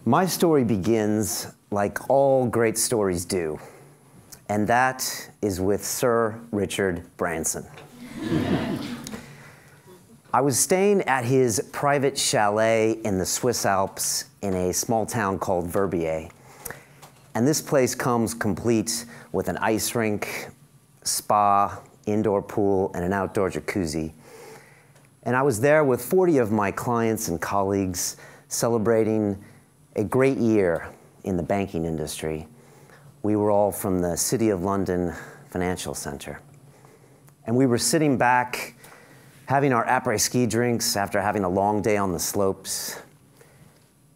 My story begins like all great stories do, and that is with Sir Richard Branson. I was staying at his private chalet in the Swiss Alps in a small town called Verbier. And this place comes complete with an ice rink, spa, indoor pool, and an outdoor jacuzzi. And I was there with 40 of my clients and colleagues celebrating a great year in the banking industry. We were all from the City of London Financial Center. And we were sitting back having our après-ski drinks after having a long day on the slopes.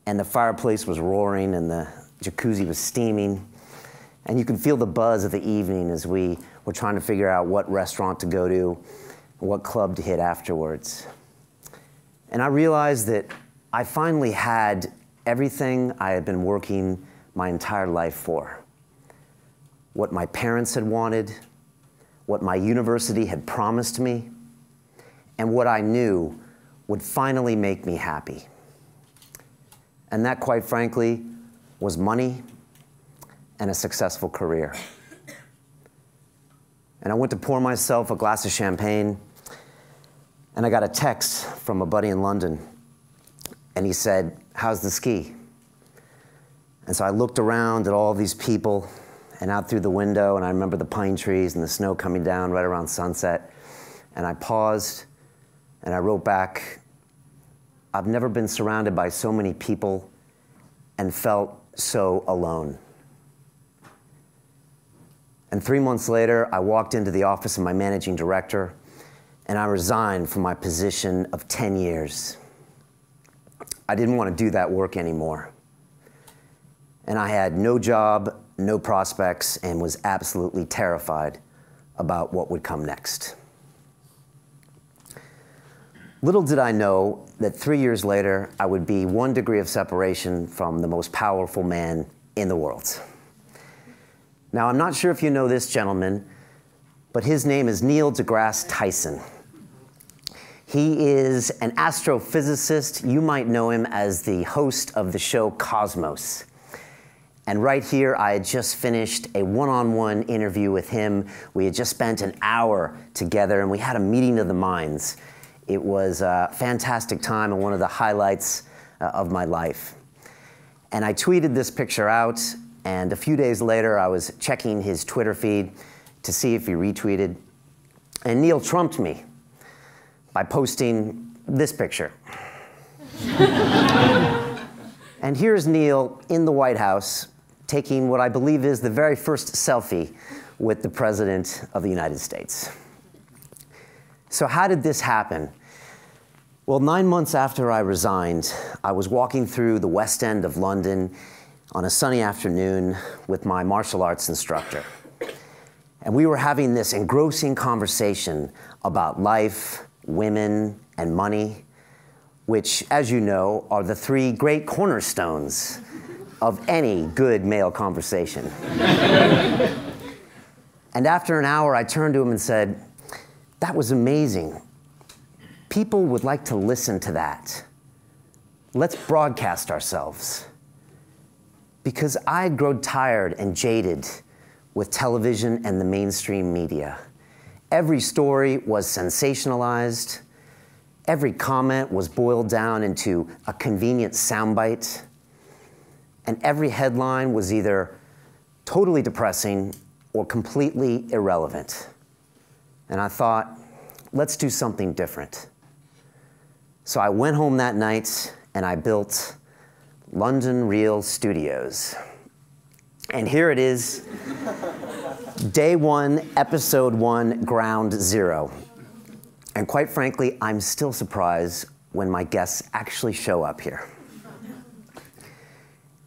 And the fireplace was roaring and the jacuzzi was steaming. And you could feel the buzz of the evening as we were trying to figure out what restaurant to go to, what club to hit afterwards. And I realized that I finally had everything I had been working my entire life for. What my parents had wanted, what my university had promised me, and what I knew would finally make me happy. And that, quite frankly, was money and a successful career. And I went to pour myself a glass of champagne, and I got a text from a buddy in London. And he said, "How's the ski?" And so I looked around at all these people and out through the window, and I remember the pine trees and the snow coming down right around sunset. And I paused, and I wrote back, "I've never been surrounded by so many people and felt so alone." And 3 months later, I walked into the office of my managing director, and I resigned from my position of 10 years. I didn't want to do that work anymore. And I had no job, no prospects, and was absolutely terrified about what would come next. Little did I know that 3 years later, I would be 1 degree of separation from the most powerful man in the world. Now, I'm not sure if you know this gentleman, but his name is Neil deGrasse Tyson. He is an astrophysicist. You might know him as the host of the show Cosmos. And right here, I had just finished a one-on-one interview with him. We had just spent an hour together, and we had a meeting of the minds. It was a fantastic time and one of the highlights of my life. And I tweeted this picture out, and a few days later, I was checking his Twitter feed to see if he retweeted. And Neil trumped me by posting this picture. And here's Neil in the White House taking what I believe is the very first selfie with the President of the United States. So how did this happen? Well, 9 months after I resigned, I was walking through the West End of London on a sunny afternoon with my martial arts instructor. And we were having this engrossing conversation about life, women, and money, which, as you know, are the 3 great cornerstones of any good male conversation. And after an hour, I turned to him and said, "That was amazing. People would like to listen to that. Let's broadcast ourselves." Because I'd grown tired and jaded with television and the mainstream media. Every story was sensationalized. Every comment was boiled down into a convenient soundbite. And every headline was either totally depressing or completely irrelevant. And I thought, let's do something different. So I went home that night and I built London Real Studios. And here it is, day 1, episode 1, ground 0. And quite frankly, I'm still surprised when my guests actually show up here.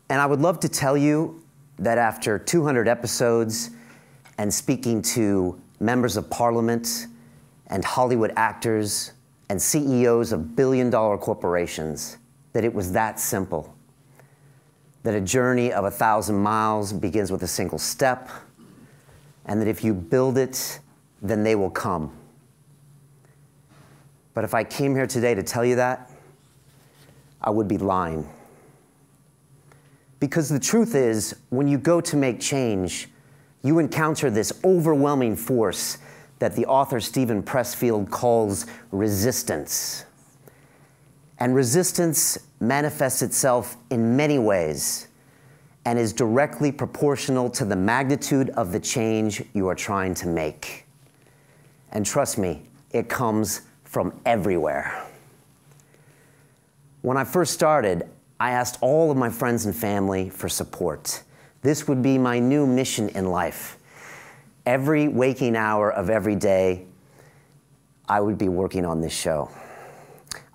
And I would love to tell you that after 200 episodes and speaking to members of parliament and Hollywood actors and CEOs of billion-dollar corporations, that it was that simple. That a journey of 1,000 miles begins with a single step, and that if you build it, then they will come. But if I came here today to tell you that, I would be lying. Because the truth is, when you go to make change, you encounter this overwhelming force that the author Steven Pressfield calls resistance. And resistance manifests itself in many ways and is directly proportional to the magnitude of the change you are trying to make. And trust me, it comes from everywhere. When I first started, I asked all of my friends and family for support. This would be my new mission in life. Every waking hour of every day, I would be working on this show.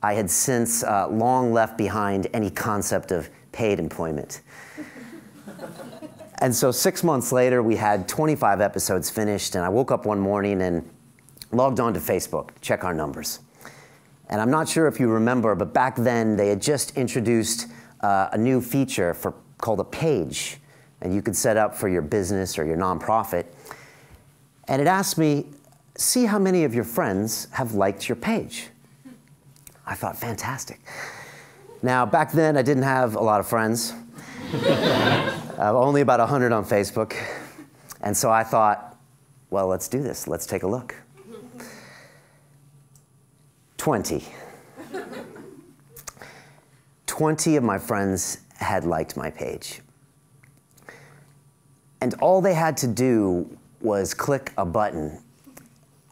I had since long left behind any concept of paid employment. And so 6 months later, we had 25 episodes finished, and I woke up one morning and logged on to Facebook, check our numbers. And I'm not sure if you remember, but back then they had just introduced a new feature called a page, and you could set up for your business or your nonprofit. And it asked me, see how many of your friends have liked your page. I thought, fantastic. Now, back then I didn't have a lot of friends. Only about 100 on Facebook. And so I thought, well, let's do this. Let's take a look. 20. 20 of my friends had liked my page. And all they had to do was click a button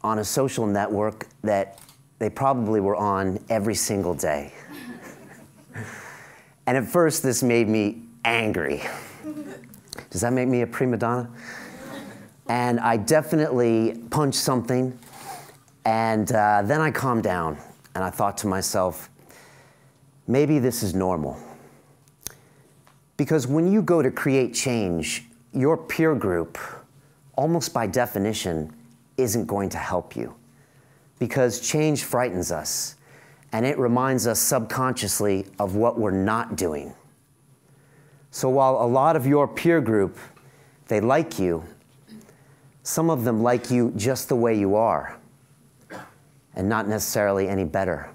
on a social network that they probably were on every single day. And at first, this made me angry. Does that make me a prima donna? And I definitely punched something, and then I calmed down, and I thought to myself, maybe this is normal. Because when you go to create change, your peer group, almost by definition, isn't going to help you. Because change frightens us, and it reminds us subconsciously of what we're not doing. So while a lot of your peer group, they like you, some of them like you just the way you are, and not necessarily any better.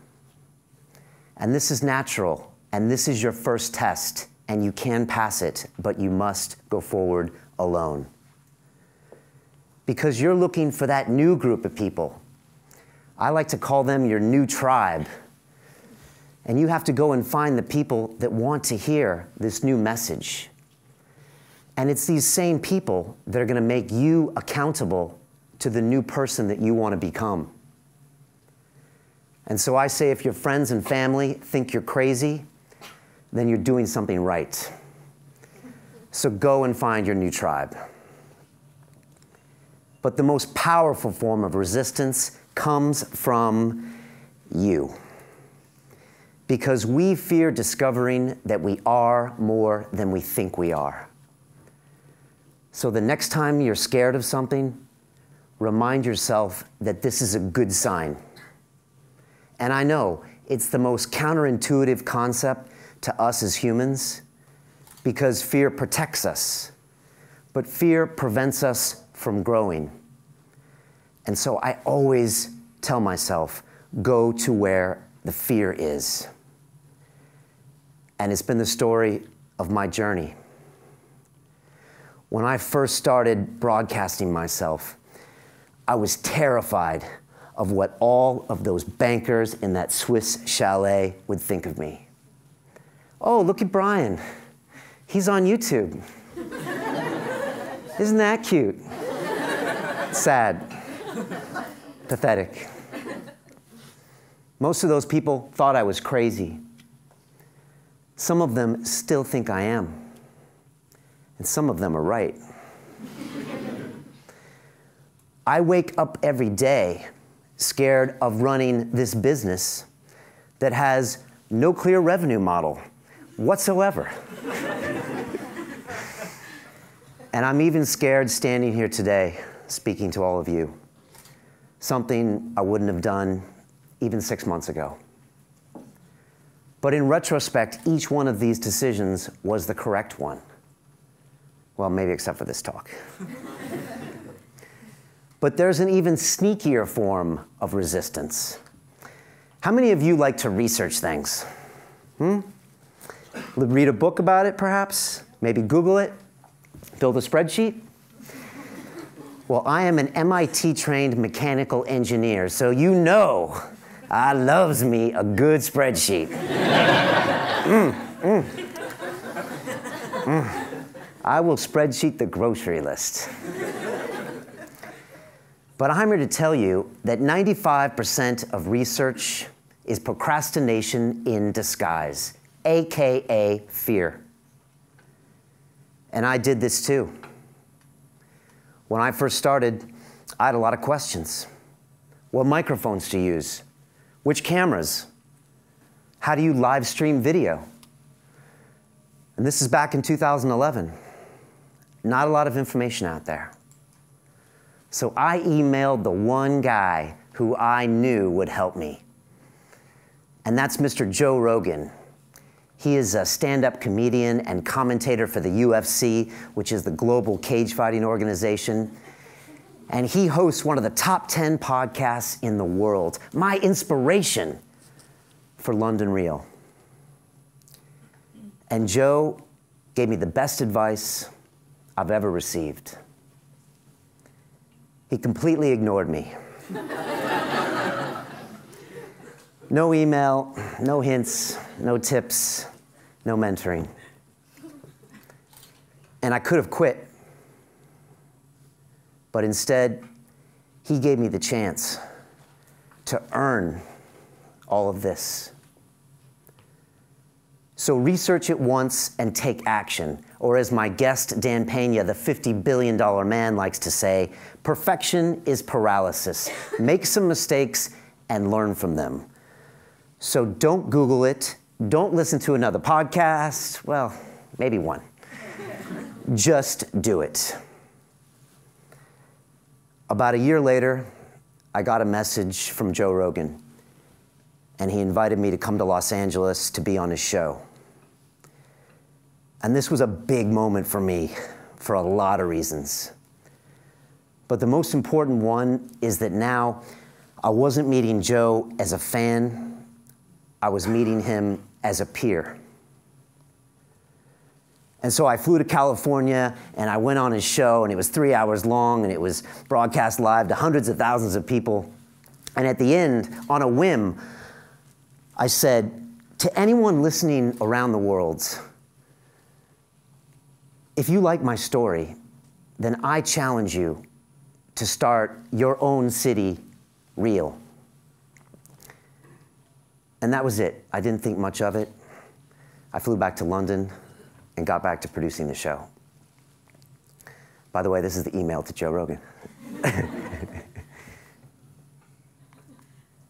And this is natural, and this is your first test, and you can pass it, but you must go forward alone. Because you're looking for that new group of people. I like to call them your new tribe. And you have to go and find the people that want to hear this new message. And it's these same people that are going to make you accountable to the new person that you want to become. And so I say, if your friends and family think you're crazy, then you're doing something right. So go and find your new tribe. But the most powerful form of resistance comes from you. Because we fear discovering that we are more than we think we are. So the next time you're scared of something, remind yourself that this is a good sign. And I know it's the most counterintuitive concept to us as humans, because fear protects us, but fear prevents us from growing. And so I always tell myself, go to where the fear is. And it's been the story of my journey. When I first started broadcasting myself, I was terrified of what all of those bankers in that Swiss chalet would think of me. Oh, look at Brian. He's on YouTube. Isn't that cute? Sad. Pathetic. Most of those people thought I was crazy. Some of them still think I am. And some of them are right. I wake up every day scared of running this business that has no clear revenue model whatsoever. And I'm even scared standing here today speaking to all of you. Something I wouldn't have done even 6 months ago. But in retrospect, each one of these decisions was the correct one. Well, maybe except for this talk. But there's an even sneakier form of resistance. How many of you like to research things? Read a book about it, perhaps? Maybe Google it, build a spreadsheet. Well, I am an MIT-trained mechanical engineer, so you know I loves me a good spreadsheet. I will spreadsheet the grocery list. But I'm here to tell you that 95% of research is procrastination in disguise, AKA fear. And I did this too. When I first started, I had a lot of questions. What microphones to use? Which cameras? How do you live stream video? And this is back in 2011. Not a lot of information out there. So I emailed the one guy who I knew would help me. And that's Mr. Joe Rogan. He is a stand-up comedian and commentator for the UFC, which is the global cage fighting organization. And he hosts one of the top 10 podcasts in the world. My inspiration for London Real. And Joe gave me the best advice I've ever received. He completely ignored me. No email, no hints, no tips, no mentoring. And I could have quit, but instead, he gave me the chance to earn all of this. So research it once and take action. Or as my guest, Dan Pena, the $50 billion man, likes to say, perfection is paralysis. Make some mistakes and learn from them. So don't Google it. Don't listen to another podcast. Well, maybe one. Just do it. About a year later, I got a message from Joe Rogan, and he invited me to come to Los Angeles to be on his show. And this was a big moment for me for a lot of reasons. But the most important one is that now I wasn't meeting Joe as a fan. I was meeting him as a peer. And so I flew to California and I went on his show, and it was 3 hours long, and it was broadcast live to hundreds of thousands of people. And at the end, on a whim, I said, to anyone listening around the world, if you like my story, then I challenge you to start your own city real. And that was it. I didn't think much of it. I flew back to London and got back to producing the show. By the way, this is the email to Joe Rogan.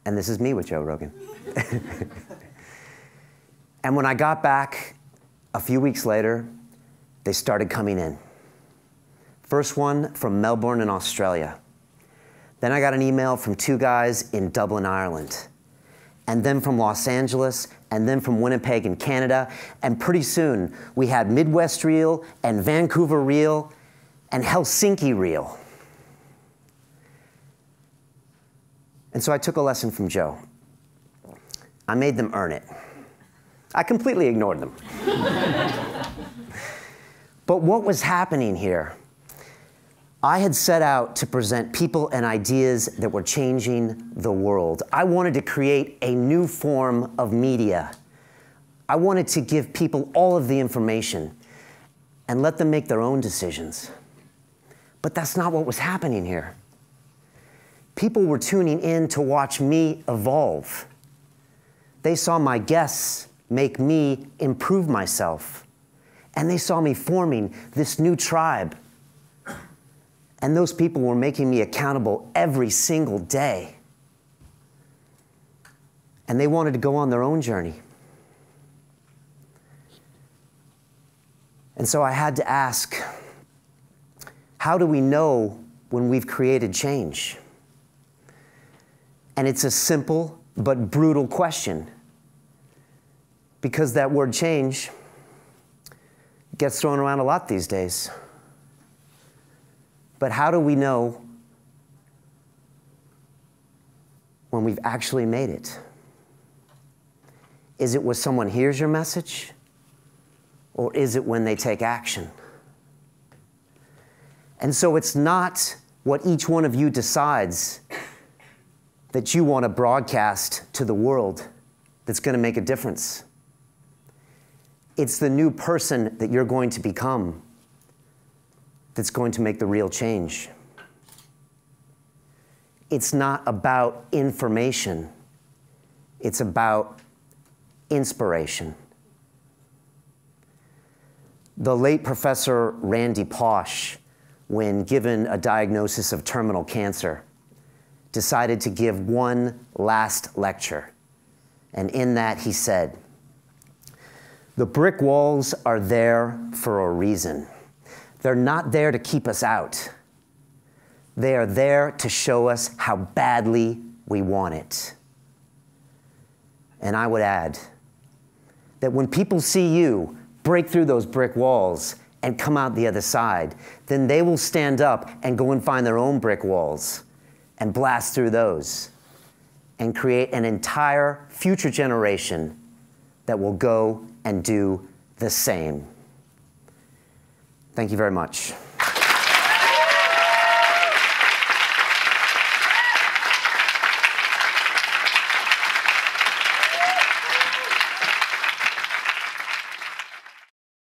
And this is me with Joe Rogan. And when I got back, a few weeks later, they started coming in. First one from Melbourne in Australia. Then I got an email from 2 guys in Dublin, Ireland. And then from Los Angeles, and then from Winnipeg in Canada. And pretty soon, we had Midwest Real, and Vancouver Real, and Helsinki Real. And so I took a lesson from Joe. I made them earn it. I completely ignored them. But what was happening here? I had set out to present people and ideas that were changing the world. I wanted to create a new form of media. I wanted to give people all of the information and let them make their own decisions. But that's not what was happening here. People were tuning in to watch me evolve. They saw my guests make me improve myself. And they saw me forming this new tribe. And those people were making me accountable every single day. And they wanted to go on their own journey. And so I had to ask, how do we know when we've created change? And it's a simple but brutal question, because that word change gets thrown around a lot these days. But how do we know when we've actually made it? Is it when someone hears your message? or is it when they take action? And so it's not what each one of you decides that you want to broadcast to the world that's going to make a difference. It's the new person that you're going to become that's going to make the real change. It's not about information. It's about inspiration. The late Professor Randy Pausch, when given a diagnosis of terminal cancer, decided to give one last lecture. And in that he said, "The brick walls are there for a reason. They're not there to keep us out. They are there to show us how badly we want it." And I would add that when people see you break through those brick walls and come out the other side, then they will stand up and go and find their own brick walls and blast through those and create an entire future generation that will go and do the same. Thank you very much.